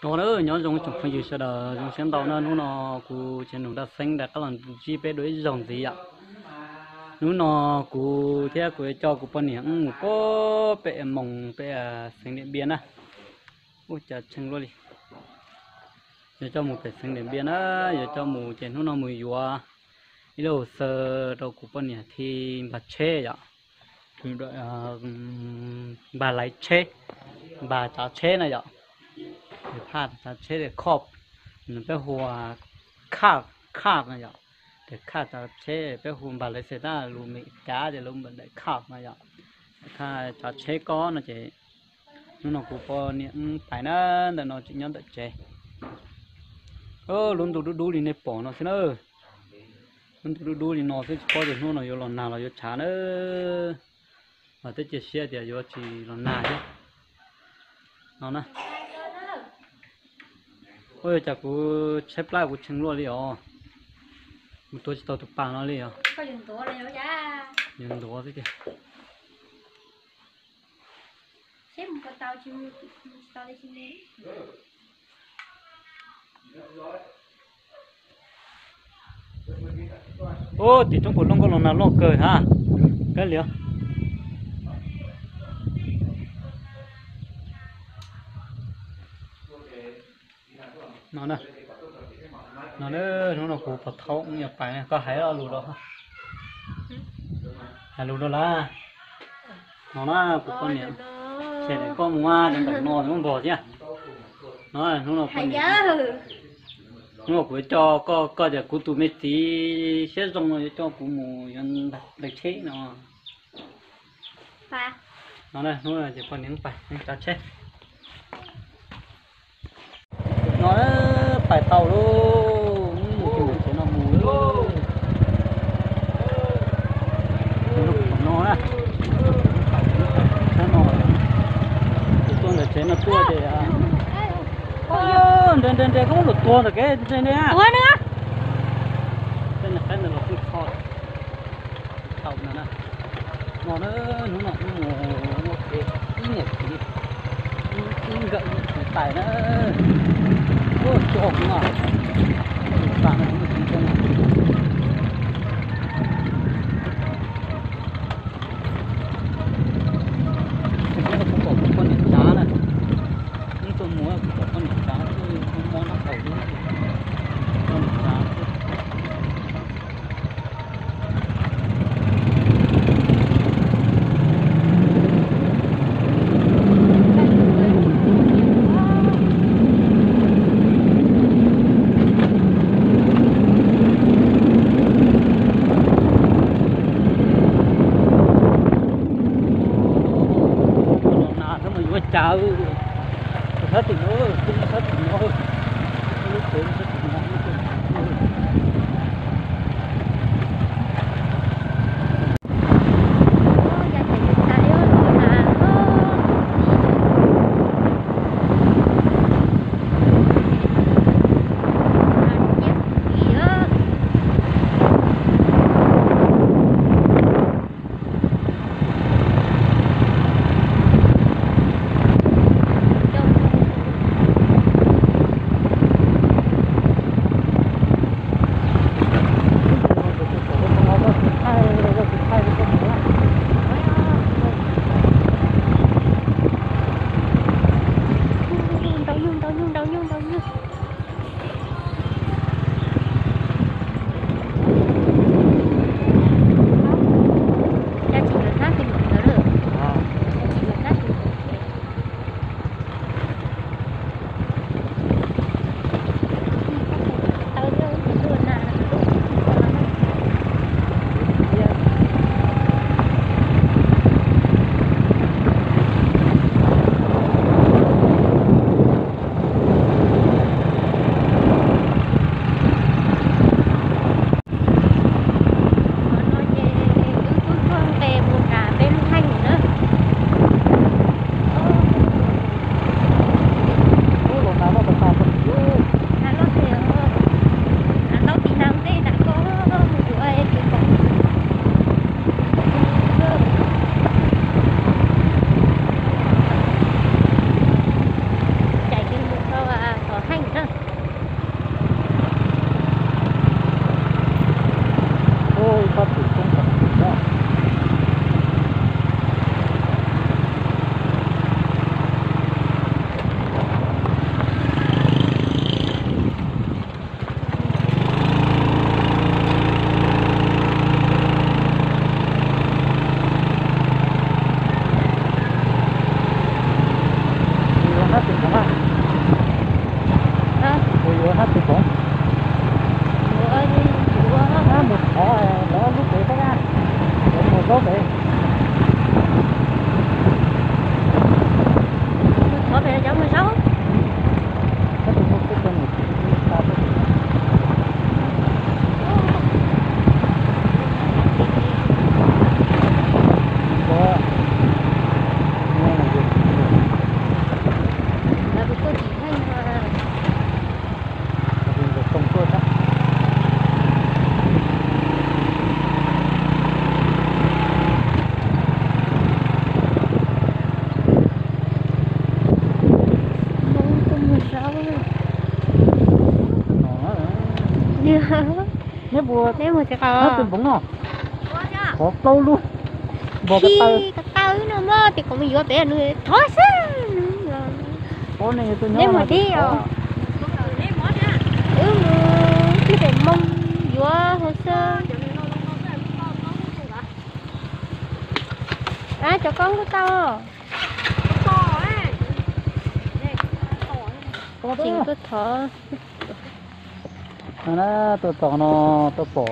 nó nữa nhỏ dùng chụp phải gì đó dùng xem tàu nó cụ trên đường đã xanh đã các lần chi bé đối dòng gì ạ nó cụ thế cụ cho cụ bên này có bé mồng bé xanh điện biên á ôi chả chừng luôn đi giờ cho một cái xanh điện biên á giờ cho một trên nó mùi dùa đi đâu sờ đâu cụ bên này thì bà chế ạ thì đội bà lấy chế bà trả chế này ạพาดจะเช็ดขอบมันไปหัวคาบมาอย่างแต่คาดจะเช็ดไปหัวบาลเซต้าลูมิจ้าจะลงบันไดคาบมาอย่างถ้าจะเช็ดก้อนนะเจ๊นู่นน่ะกูพอเนี่ยไปนั่นแต่นอนจะย้อนแต่เจ๊ลุงดูดิในป่องเนาะสิเนอะลุงดูดินอนสิพอจะนู่นน่ะอยู่หลอนนาเราอยู่ช้าเนอะว่าแต่เจ๊เสียเดี๋ยวอยู่ที่หลอนนาใช่เอานะôi chả cú xếp lại cú chừng luôn đi à, một tôi chỉ tao tụt bàn nó đi à, có dùng tổ này đâu cha, dùng tổ thế kìa, xếp một cái tàu chim tàu đi chim đi, ô thì trong cuộc nó có lần nào nó cười ha, cái liều, nó nè nó cụ Phật thấu nhập phải này có thấy lù đó hay lù đó là nó cụ con nhỉ sẽ để con mua đừng đặt nồi con bò chứ nó con nhỉ nó cụ cho có để cụ tụi mấy tí sẽ dùng rồi cho cụ mù dân đặt chế nó nó này nó là chỉ còn những phải những cá chết nó phải tàu luôn một cái nó mù luôn nó á nó tuôn để chế nó tua để đền có một tuôn được cái trên đây á tua nữa trên là cái này là cái kho tàu này nè nó một cái gậy tải nó ôi trộm mà bạn nó cũng không cái nó cũng có con nhện cá này những tôi mua có con nhện cá tôi không món nó khẩu nữa con nhện cá chào hết thì nó hết thì nó lúc tiền hết thì nó nếp bùa nếu mà sẽ nó có từ bóng ngỏ có câu luôn bỏ cái tay khi cái tao nó mơ thì cũng vừa bé nữa thôi sao có này tôi nhớ nếu mà là đi có. cái phải mông vừa hồ sơ cho con cái to có chính đó tôi thở nó tôi tỏ nó tôi bỏ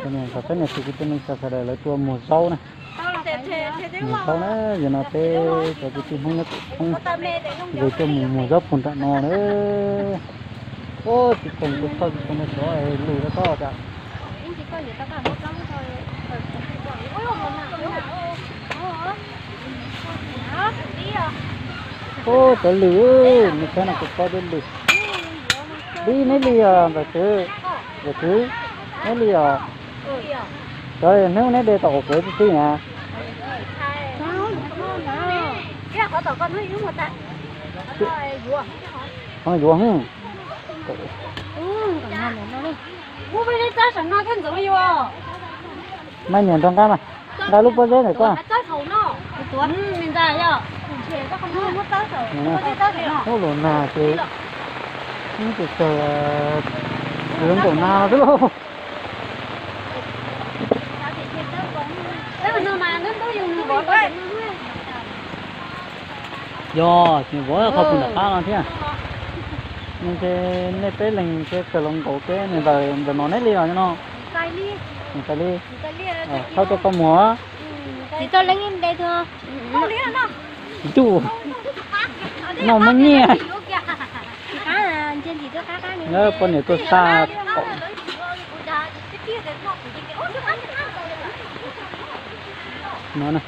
cái này có cái này thì cái này sẽ là tua mùa rau này mùa rau nữa giờ nó tê cho cái chim không rồi cho mùa rau phun tận nó nữa ô chỉ còn cái phân không có chỗ này lùi nó to chả ô tới lửa mình thấy là cũng có đến lửa đi lấy lìa và cứ lấy lìa rồi nếu lấy để tổ cái gì nè không vừa hả mấy年trong cái này đã lúc bao giờ này qua ô lồn nào chứ những cái đường cổ nào chứ đâu do thì bố không được phá nó thế nhưng cái này bé lên cái cờ lông cổ cái này giờ nó nét liều cho nó cái ly sao cho con múa thì tôi lấy em đây thôi chú nó mới nhẹ trên thì tôi khá nhớ con này tôi xa nó này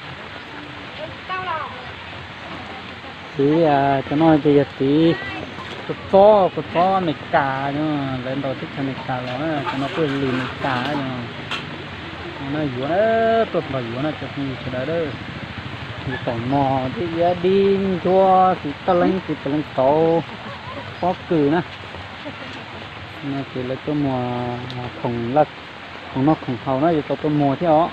tí cho nó thì tí có này cả nhưng lên đầu thích cho này cả nó cho nó quên lì này cả nhưng nó yếu nó tốt vào yếu nó chụp như thế đó thì còn mò thì đi cho thì ta lên tàu có cử nè nó chỉ là cái mò khổng lật khổng nó khổng hầu nó thì tao tôi mò theo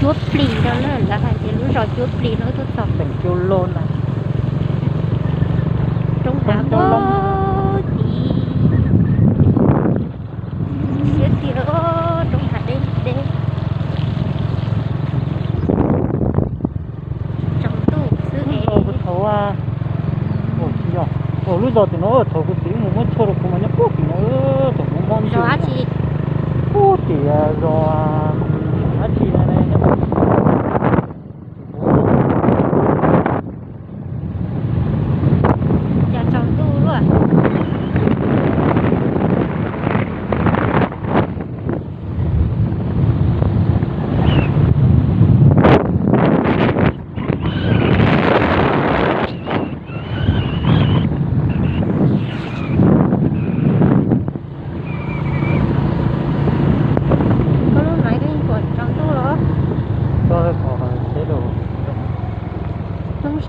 chuột pli đó là hai cái lúa rau chuột pli nó tốt sọc thành kêu lôn này trong cả bó thì xíu xíu trong hạt đen đen trong tủ xứ nghệ thấu lúc đó thì nó thấu cái tiếng một chỗ được mà nó cố thì nó thấu một món rồi á chị cố thì rồi á chị này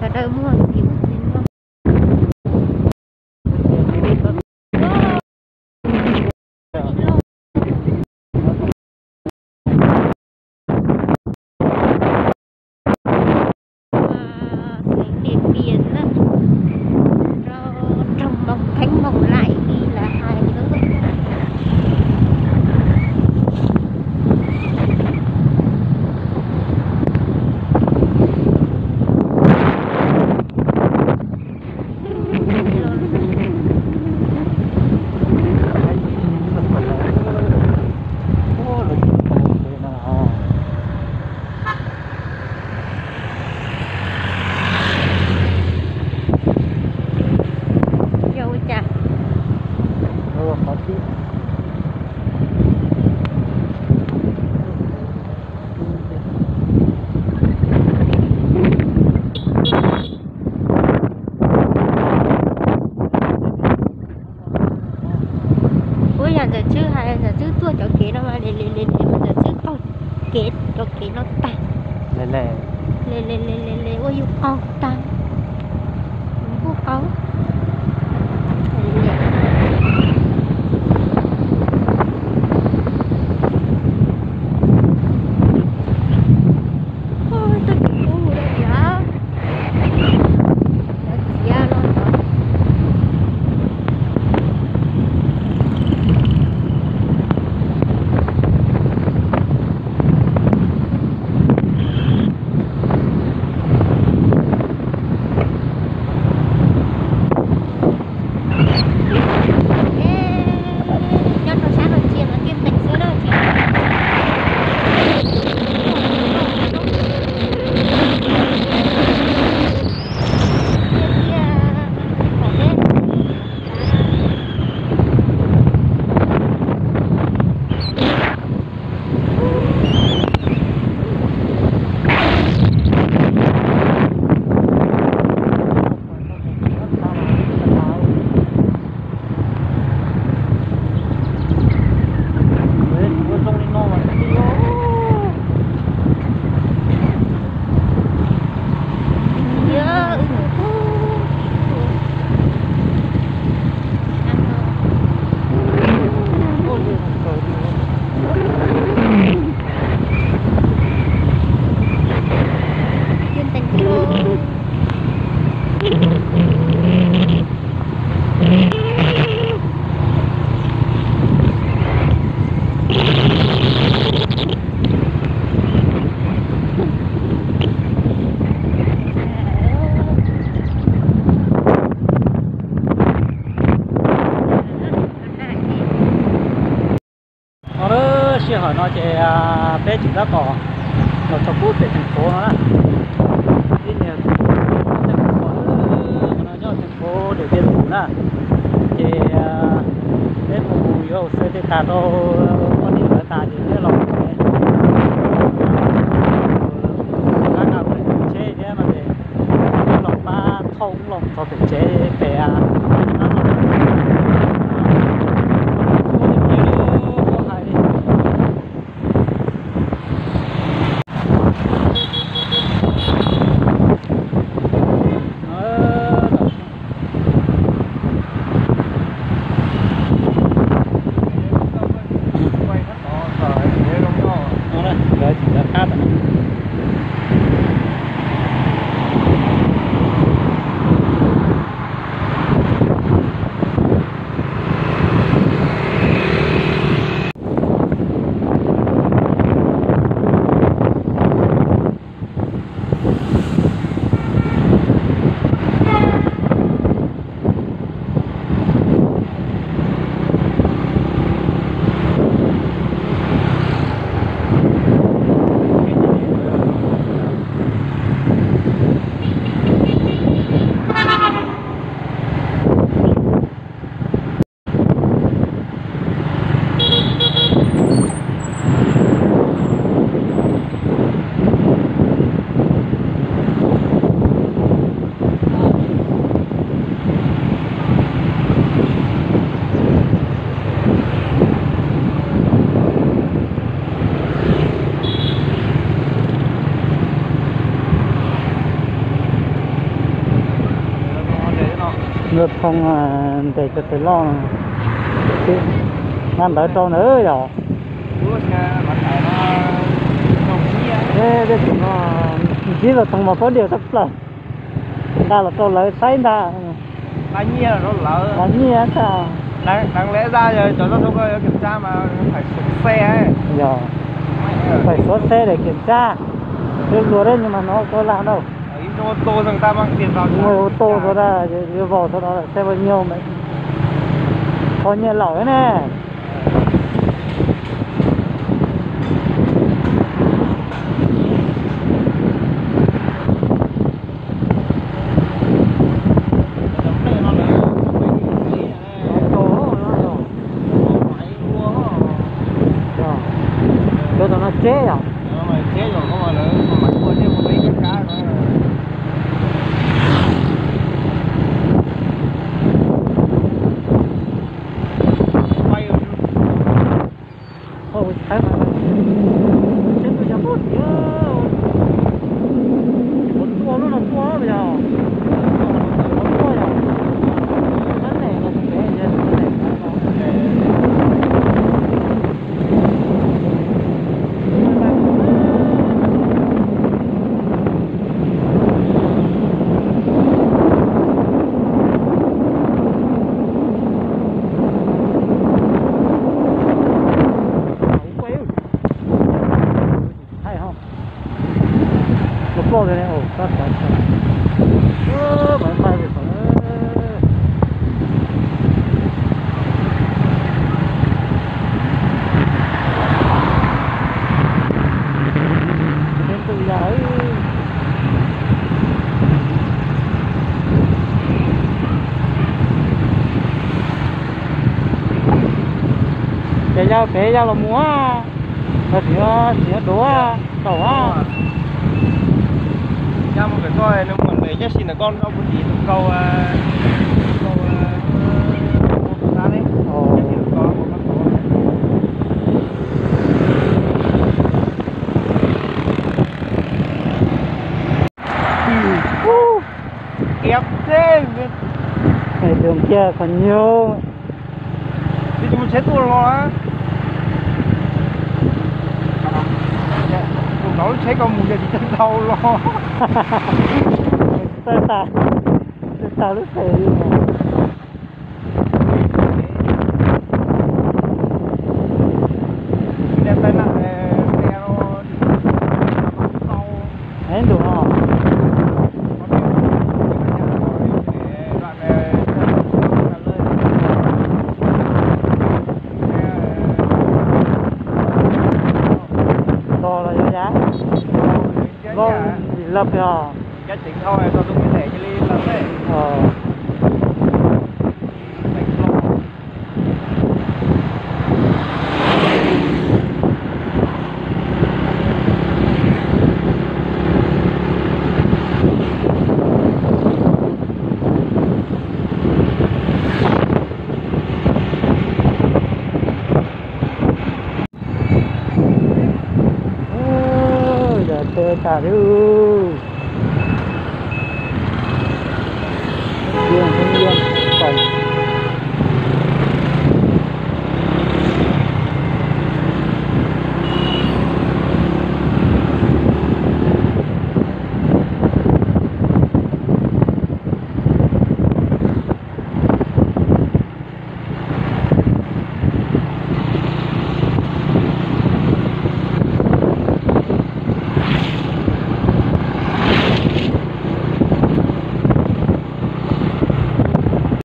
sẽ đợi mua xíu lẻ lệ ôi yêu con tăng vô con ôi tôi bị ngu rồi đó dạ luôn rồi cho nó sáng rồi chiều nó kiếm tỉnh xíu đó chị xí hỏi nó chạy bé chỉ ra cỏ nó tập bút để thành phố nó là đi nhiều thành phố nó cho thành phố để biên phủ nè chạy bé phủ yêu xe để ta đâu con đi ở ta thì biết lòng cái nào cũng chế thế mà để lòng ba thông lòng có thể chế về ngược không để cho cái lo ngăn đỡ cho nữa rồi thế chúng nó chỉ là thằng mà có điều thấp là ta là cho lấy say ta là nhiên là nó lỡ là nhiên sao đáng lẽ ra giờ cho nó không có kiểm tra mà phải xuống xe ấy giờ phải xuống xe để kiểm tra được rồi đấy nhưng mà nó có làm đâu ô tô rằng ta mang tiền vào ngồi ô tô đó ra đưa vào sau đó là xe bao nhiêu mấy có nhiều lỗi nè nó chế à? Chế rồi không mà nữa, mà mua thêm một mấy cái cá nữa. Quay rồi. Ôi, thấy mà. Chết tôi cho bút. một tua nó là tua bây giờ một tua rồi cái này là cái gì rồi này, ồ, cắt. Máy bay về phải. Đến từ đấy. Cái dao là múa. Nó chỉ đố tàu á. Ra một cái coi nó muốn về nhất xin là con không có gì câu ra đấy. Nhất xin là con một con. Ép thế. Cái đường kia còn nhiều. Đi chúng chết tôi lo á. Nó thấy con mù giờ thì chân đau lo. Sao lúc này đi mà. Đem tay nặng xe nó đau. Đấy đủ không? To là giá. Vâng, lập rồi. Cái chính thôi, tôi dùng cái thẻ cho Ly lập đấy. Giờ cả đi. Điên không điên. Còn